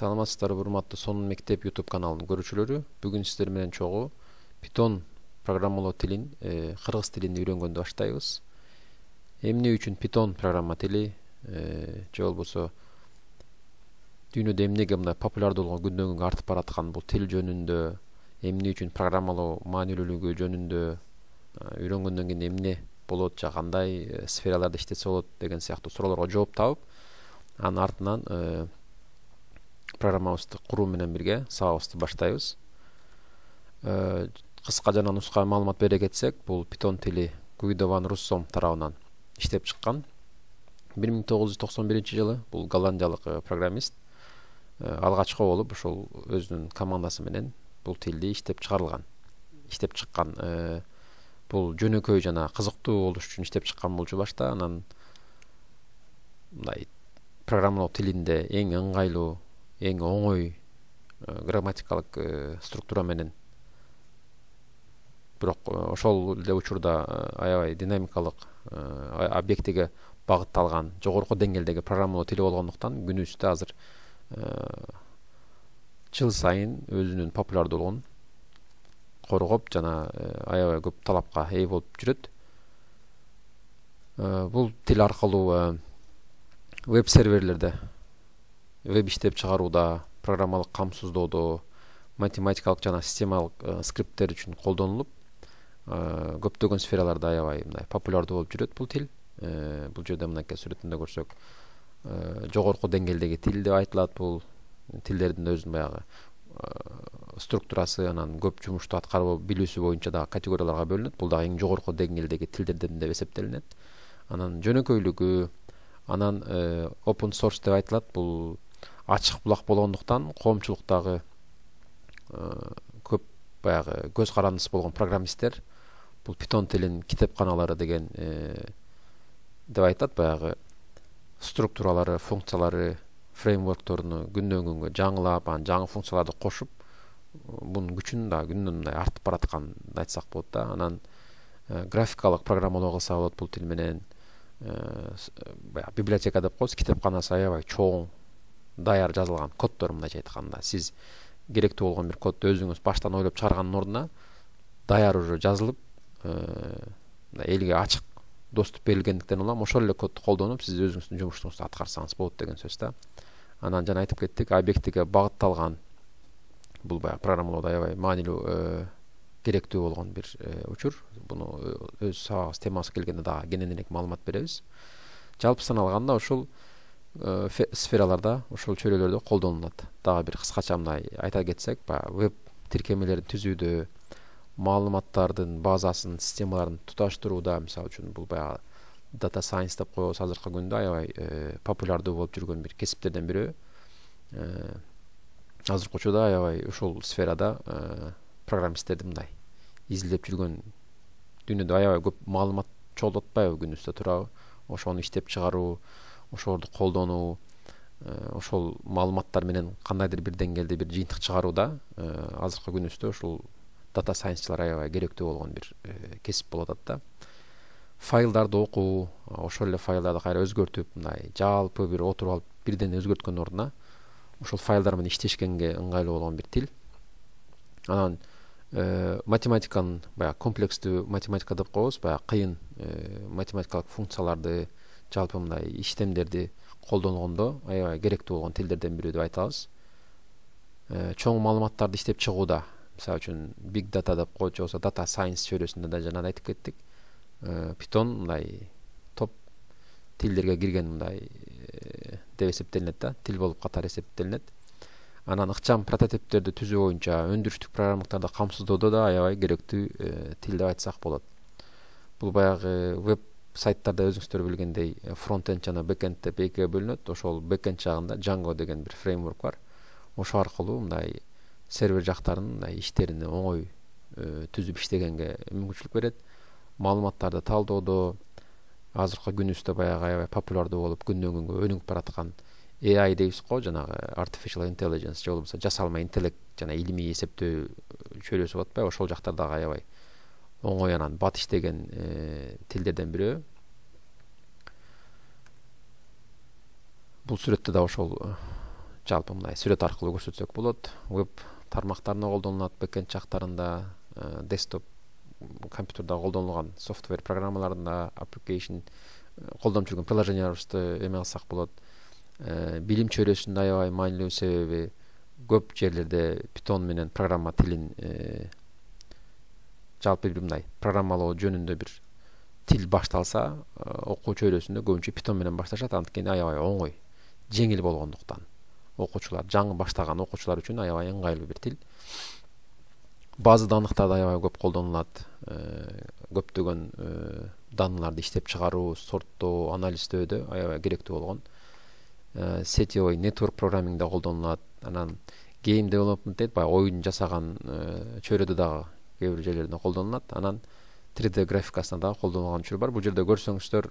Саламатсыздарбы урматтуу Сонун мектеп YouTube каналынын көрүүчүлөрү. Бүгүн сиздер менен чогуу Python программалоо тилин кыргыз тилинде үйрөнгөндү баштайбыз. Эмне үчүн Python программа тили же болбосо дүйнөдө эмнеге мындай популярдуулугу күндөн күнгө артып бараткан бул тил жөнүндө, эмне үчүн программалоо маанилүүлүгү жөнүндө, үйрөнгөндөн кийин эмне болот, же кандай сфераларда иштесе болот деген сыяктуу суроолорго жооп таап, анын артынан программабызды куруу менен бирге сабагыбызды баштайбыз. Кыска жана нуска маалымат бере кетсек, бул Python тили Guido van Rossum тарабынан иштеп чыккан. 1991 жылы бул голландиялык программист алгачкы болуп ошол өзүнүн командасы менен бул тилди иштеп чыккан. Бул жөнөкөй жана кызыктуу болуш үчүн иштеп чыккан болчу башта. Анан мындай программалоо тилинде эң ыңгайлуу, эң оңой грамматикалык структура менен, бирок ошол эле учурда аябай динамикалык, объектиге багытталган жогорку деңгээлдеги программалоо тили болгондуктан күнүбүздө азыр жыл сайын өзүнүн популярдуулугун коргоп жана аябай көп талапка ээ болуп жүрөт. Бул тил аркылуу веб серверлерде веб иштеп чыгарууда, программалык камсыздоодо, математикалык жана системалык скрипттер үчүн колдонулуп, көптөгөн сфераларда аябай мындай популярдуу болуп жүрөт бул тил. Бул жерде мынакей сүрөтүндө көрсөк, жогорку деңгээлдеги тил деп айтылат. Бул тилдердин өзүнүн баягы структурасы, анан көп жумушту аткаруу билүүсү боюнча да категорияларга бөлүнөт. Бул дагы эң жогорку деңгээлдеги тилдерден деп эсептелинет. Анан жөнөкөйлүгү, анан open source деп айтылат. Бул ачык булак болгондуктан коомчулуктагы көп баягы көз карандысы болгон программисттер бул Python тилин китепканалары деген деп айтат. Баягы структуралары, функциялары, фреймворкторуну күндөн күнгө жаңылап, анан жаңы функцияларды кошуп, бунун күчүн да күндөн мындай артып бараткан айтсак болот да. Анан графикалык программалоо кылса болот бул тил менен. Библиотека деп коебуз, китепканасы аябай чоң, даяр жазылган коддор, мындайча айтканда. Сиз керектүү болгон бир кодду өзүңүз баштан ойлоп чыгаргандын ордуна даяр уже жазылып, элге ачык доступ берилгендиктен улам ошол эле кодду колдонуп сиз өзүңүздүн жумушуңузду аткарсаңыз болот деген сөз да. Анан жана айтып кеттик, объектиге багытталган, бул баягы программалоодо аябай маанилүү, керектүү болгон бир учур. Буну өз сабагыбыз темасы келгенде дагы кененирээк маалымат беребиз. Жалпысынан алганда ошол сфераларда, ошол чөйрөлөрдө колдонулат. Дагы бир кыскача мындай айта кетсек, веб тиркемелерин түзүүдө, маалыматтардын базасын, системаларын туташтырууда, мисалы үчүн бул баягы data science деп коебуз, азыркы күндө аябай популярдуу болуп жүргөн бир кесиптерден бирөө. Азыркы учурда аябай ушул сферада программисттерди мындай изилдеп жүргөн, дүйнөдө аябай көп маалымат чогулуп атпайбы, күнүбүздө турабы? Ошону иштеп чыгаруу, ошолорду колдонуу, ошол маалыматтар менен кандайдыр бир деңгээлде бир жыйынтык чыгарууда азыркы күнүбүздө ушул data science'чылар аябай керектүү болгон бир кесип болуп атат да. Файлдарды окуу, ошол эле файлдарды кайра өзгөртүп, мындай жалпы бир отуруп алып бирден өзгөрткөн ордуна ошол файлдар менен иштешкенге ыңгайлуу болгон бир тил. Анан математиканын, баягы комплекстүү математика деп коебуз, баягы кыйын математикалык функцияларды, жалпы мындай иштемдерди колдонгондо аябай керектүү болгон тилдерден бирөө деп айта алабыз. Чоң маалыматтарды иштеп чыгууда, мисалы үчүн big data деп коет, же болбосо data science чөйрөсүндө да жана айтып кеттик. Python мындай топ тилдерге кирген мындай деп эсептелинет да, тил болуп катары эсептелинет. Анан ыкчам прототиптерди түзүү боюнча, өндүрүштүк программалыктарды камсыздоодо да аябай керектүү тил деп айтсак болот. Бул баягы веб сайттарда өзүңүздөр билгендей фронт-энд жана бэк-энд деп экиге бөлүнөт. Ошол бэк-энд жагында Django деген бир фреймворк бар. Ошо аркылуу мындай сервер жактарынын мындай иштерин оңой түзүп иштегенге мүмкүнчүлүк берет. Маалыматтарды талдоодо азыркы күнүбүздө баягы аябай популярдуу болуп күндөн күнгө өнүгүп бараткан AI дейбиз го, жанагы artificial intelligence, же болбосо жасалма интеллект жана илимий эсептөө чөйрөсү болуп атпайбы? Ошол жактардагы аябай оңой анан бат иштеген тилдерден бирөө. Бул сүрөттө да ошол жалпы мындай сүрөт аркылуу көрсөтсөк болот. Веб тармактарында колдонулат, бэкенд жактарында, десктоп компьютерде колдонулган софтвер программаларында, application колдонуп жүргөн приложенияларыбызды эме алсак болот. Билим чөйрөсүндө аябай маанилүү, себеби көп жерлерде Python менен программа тилин жалпы бир мындай программалоо жөнүндө бир тил башталса, окуу чөйрөсүндө көбүнчө Python менен башташат. Анткени аябай оңой, жеңил болгондуктан. Окуучулар, жаңы баштаган окуучулар үчүн аябай ыңгайлуу бир тил. База данныктарда аябай көп колдонулат. Көптөгөн данныйларды иштеп чыгаруу, сорттоо, анализдөөдө аябай керектүү болгон. Сетевой network programmingде колдонулат. Анан game development дейт, баягы оюн жасаган чөйрөдө дагы кээ бир жерлерде колдонулат. Анан 3D графикасында дагы колдонулган учур бар. Бул жерде көрсөңүздөр,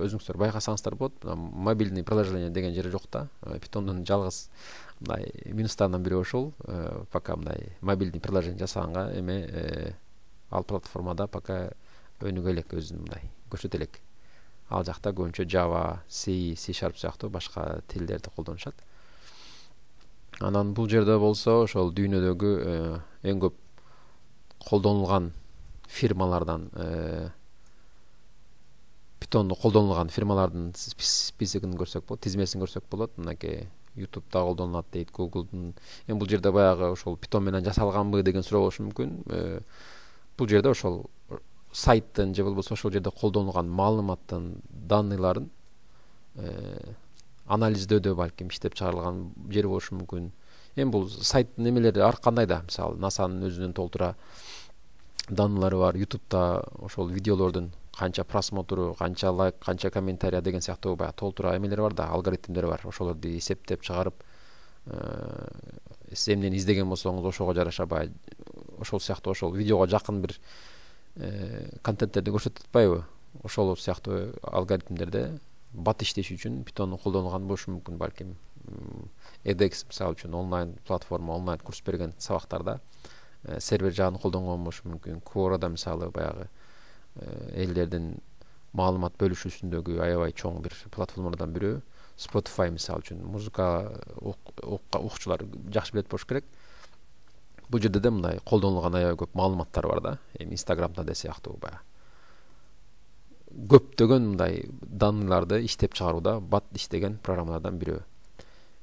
өзүңүздөр байкасаңыздар болот. Мобильный приложение деген жери жок да. Python'дун жалгыз мындай минустарынан бири ошол. Пока мындай мобильный приложение жасаганга эме ал платформада пока өнүгө элек, өзүн мындай көрсөтө элек. Ал жакта көбүнчө Java, C, C# сыяктуу башка тилдерди колдонушат. Анан бул жерде болсо ошол дүйнөдөгү эң көп колдонулган фирмалардан, Python'ду колдонулган фирмалардын списогун көрсөк болот, тизмесин көрсөк болот. Мынакей YouTube'да колдонулат дейт, Google'дун. Бул жерде баягы ошол Python менен жасалганбы деген суроо болушу мүмкүн. Бул жерде ошол сайттын же болбосо ошол жерде колдонулган маалыматтын данныйларын анализдөөдө балким иштеп чыгарылган жери болушу мүмкүн. Бул сайттын эмелери ар кандай да, мисалы NASA'нын өзүнүн толтура данныйлары бар. YouTube'да ошол видеолордун канча просмотру, канча лайк, канча комментарий деген сыяктуу баягы толтура эмелери бар да, алгоритмдери бар. Ошолорду эсептеп чыгарып, сиз эмнени издеген болсоңуз ошого жараша баягы ошол сыяктуу ошол видеого жакын бир контенттерди көрсөтүп атпайбы? Ошол сыяктуу алгоритмдерде бат иштеши үчүн Python колдонулган болушу мүмкүн балким. edX мисалы үчүн онлайн платформа, онлайн курс берген сабактарда сервер жагын колдонгон болушу мүмкүн. Quora мисалы баягы элдердин маалымат бөлүшүүсүндөгү аябай чоң бир платформалардан бирөө. Spotify мисалы үчүн музыка укчулар жакшы билет болуш керек. Бул жерде да мындай колдонулган аябай көп маалыматтар бар да. Instagram'да да сыяктуу баягы көптөгөн мындай данныйларды иштеп чыгарууда бат иштеген программалардан бирөө.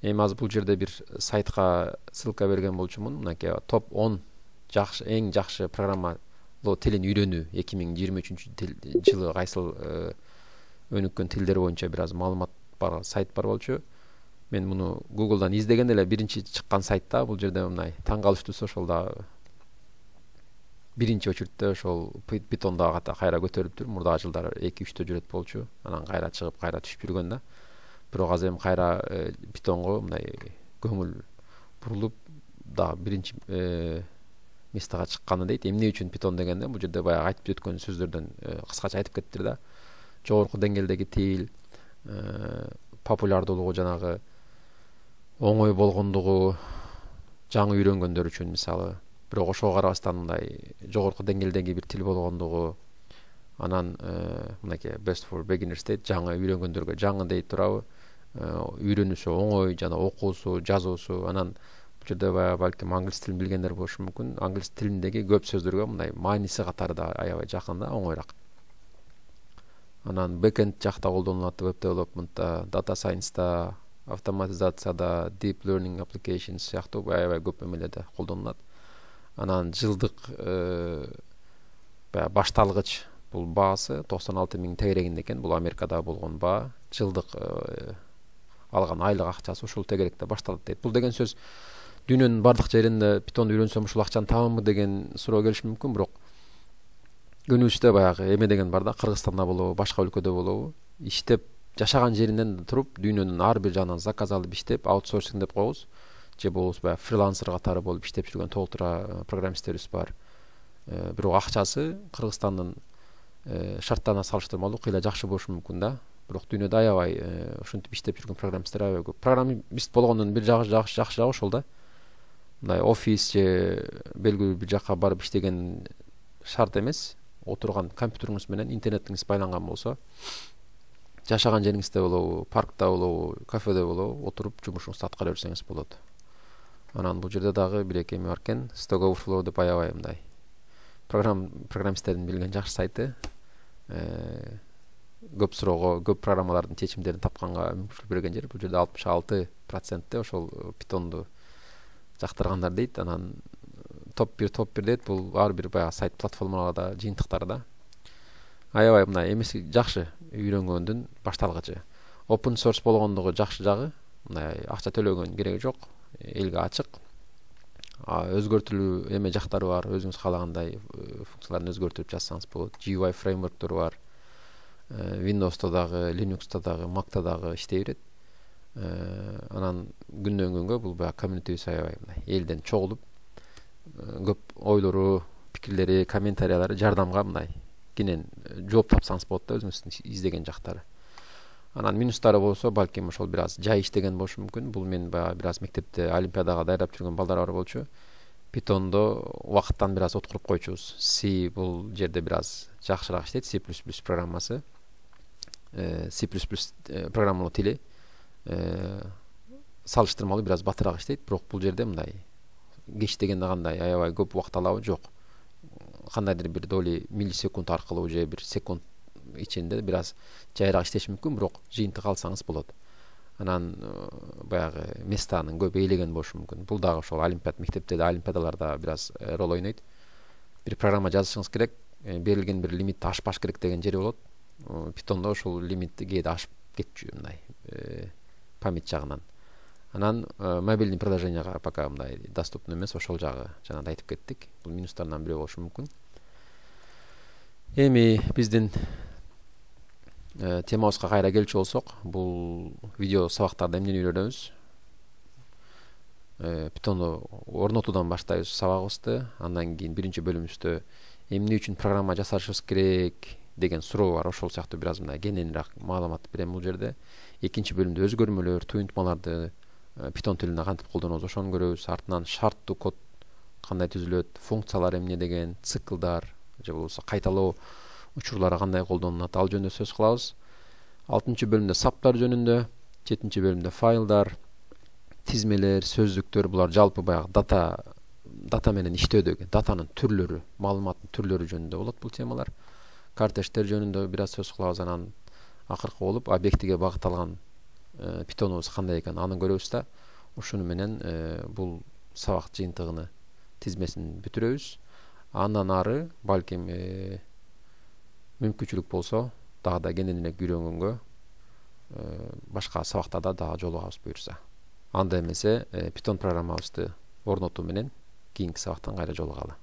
Азыр бул жерде бир сайтка ссылка берген болчумун. Мынакей топ 10 жакшы, эң жакшы программалоо тилин үйрөнүү 2023 жылы кайсыл өнүккөн тилдер боюнча бир аз маалымат бар сайт бар болчу. Мен муну Google'дан издеген эле биринчи чыккан сайтта. Бул жерде мындай таң калыштуусу ошол да биринчи очередте ошол Python дагы кайра көтөрүлүптүр. Мурдагы жылдары 2-3 жүрөт болчу. Анан кайра чыгып, кайра түшүп жүргөн да. Бирок азыр эми кайра Pythonго мындай көңүл бурулуп да биринчи местага чыкканы дейт. Эмне үчүн Python дегенде бул жерде баягы айтып өткөн сөздөрдөн кыскача айтып кеттир да. Жогорку деңгээлдеги тил, популярдуулугу, жанагы оңой болгондугу жаңы үйрөнгөндөр үчүн мисалы. Бирок ошого карабастан мындай жогорку деңгээлдеги бир тил болгондугу. Анан мынакей best for beginners дейт, жаңы үйрөнгөндөргө жаңы дейт турабы. Үйрөнүүсү оңой, жана окуусу, жазуусу. Анан бул жерде балким англис тилин билгендер болушу мүмкүн. Англис тилиндеги көп сөздөргө мындай мааниси катары да аябай жакын да, оңойраак. Анан бэкенд жакта колдонулат, web development'та, data science'та, автоматизацияда, deep learning applications сыяктуу аябай көп эмелерде колдонулат. Анан жылдык башталгыч бул баасы 96.000 тегерегинде экен. Бул Америкада болгон баа. Жылдык алган айлык акчасы ушул тегеректе башталат дейт. Бул деген сөз дүйнөнүн бардык жеринде Python'ду үйрөнсөм ушул акчаны табамбы деген суроо келиши мүмкүн, бирок көнүбүздө баягы эме деген бар да, Кыргызстанда болобу, башка өлкөдө болобу, иштеп жашаган жеринен туруп дүйнөнүн ар бир жагынан заказ алып иштеп, аутсорсинг деп коебуз. Же болбосо баягы фрилансер катары болуп иштеп жүргөн толтура программисттерибиз бар. Бирок акчасы Кыргызстандын шарттарына салыштырмалуу кыйла жакшы болушу мүмкүн да. Бирок дүйнөдө аябай ушинтип иштеп жүргөн программисттер аябай көп. Программист болгондун бир жакшы жагы ошол да. Мындай офис же белгилүү бир жакка барып иштеген шарт эмес. Отурган компьютериңиз менен интернетиңиз байланган болсо, жашаган жериңизде болобу, паркта болобу, кафеде болобу, отуруп жумушуңузду аткара берсеңиз болот. Анан бул жерде дагы бир эки эме бар экен. Stack Overflow деп аябай мындай программисттердин билген жакшы сайты. Көп суроого, көп программалардын чечимдерин тапканга мүмкүнчүлүк берген жер. Бул жерде 66% ошол Pythonду жактыргандар дейт. Анан топ 1 дейт. Бул ар бир баягы сайт платформаларда жыйынтыктары да. Аябай мындай эмеси жакшы үйрөнгөндүн башталгычы. Open source болгондугу жакшы жагы, мындай акча төлөгөн кереги жок, элге ачык. Өзгөртүлүү эме жактары бар, өзүңүз каалагандай функцияларын өзгөртүп жазсаңыз болот. GUI фреймворктору бар. Windows'та дагы, Linux'та дагы, Mac'та дагы иштей берет. Анан күндөн күнгө бул баягы комьюнитибиз аябай мындай элден чогулуп, көп ойлору, пикирлери, комментариялары жардамга мындай кенен жооп тапсаңыз болот да өзүңүздүн издеген жактары. Анан минустары болсо, балким ошол бир аз жай иштеген болушу мүмкүн. Бул мен баягы бир аз мектепте олимпиадага даярдап жүргөн балдар бар болчу. Python'до убакыттан бир аз откуруп койчубуз. C бул жерде бир аз жакшыраак иштейт, C++ программасы. C++ программалоо тили салыштырмалуу бир аз батыраак иштейт, бирок бул жерде мындай кеч дегенде кандай аябай көп убакыт алабы жок. Кандайдыр бир доли миллисекунд аркылуу же бир секунд ичинде бир аз жайраак иштеш мүмкүн, бирок жыйынтык алсаңыз болот. Анан баягы местанын көп ээлеген болушу мүмкүн. Бул дагы ошол мектепте да олимпиадаларда бир аз роль ойнойт. Бир программа жазышыңыз керек, берилген бир лимитти ашпаш керек деген жери болот. Python'да ошол лимитти кээде ашып кетчү мындай память жагынан. Анан мобильный приложенияга пока мындай доступный эмес, ошол жагы жана да айтып кеттик. Бул минустарынан бири болушу мүмкүн. Эми биздин темабызга кайра келчү болсок, бул видео сабактарда эмнени үйрөнөбүз? Python'ду орнотуудан баштайбыз сабагыбызды. Андан кийин биринчи бөлүмүбүздө эмне үчүн программа жасашыбыз керек деген суроо бар. Ошол сыяктуу бир аз мындай кененирээк маалымат берем бул жерде. Экинчи бөлүмдө өзгөрмөлөр, туюнтмаларды Python тилинде кантип колдонобуз ошону көрөбүз. Артынан шарттуу код кандай түзүлөт, функциялар эмне деген, циклдар же болбосо кайталоо учурлары кандай колдонулат, ал жөнүндө сөз кылабыз. 6-чы бөлүмдө саптар жөнүндө, 7-чи бөлүмдө файлдар, тизмелер, сөздүктөр, булар жалпы баягы дата менен иштөөдөгү датанын түрлөрү, маалыматтын түрлөрү жөнүндө болот бул темалар. Картештер жөнүндө бир аз сөз кылабыз. Анан акыркы болуп объектиге багытталган Python'убуз кандай экен аны көрөбүз да. Ушуну менен бул сабак жыйынтыгыны тизмесин бүтүрөбүз. Андан ары балким мүмкүнчүлүк болсо дагы да кененирээк үйрөнгөнгө башка сабактарда дагы жолугабыз буюрса. Анда эмесе Python программабызды орнотуу менен кийинки сабактан кайра жолугалы.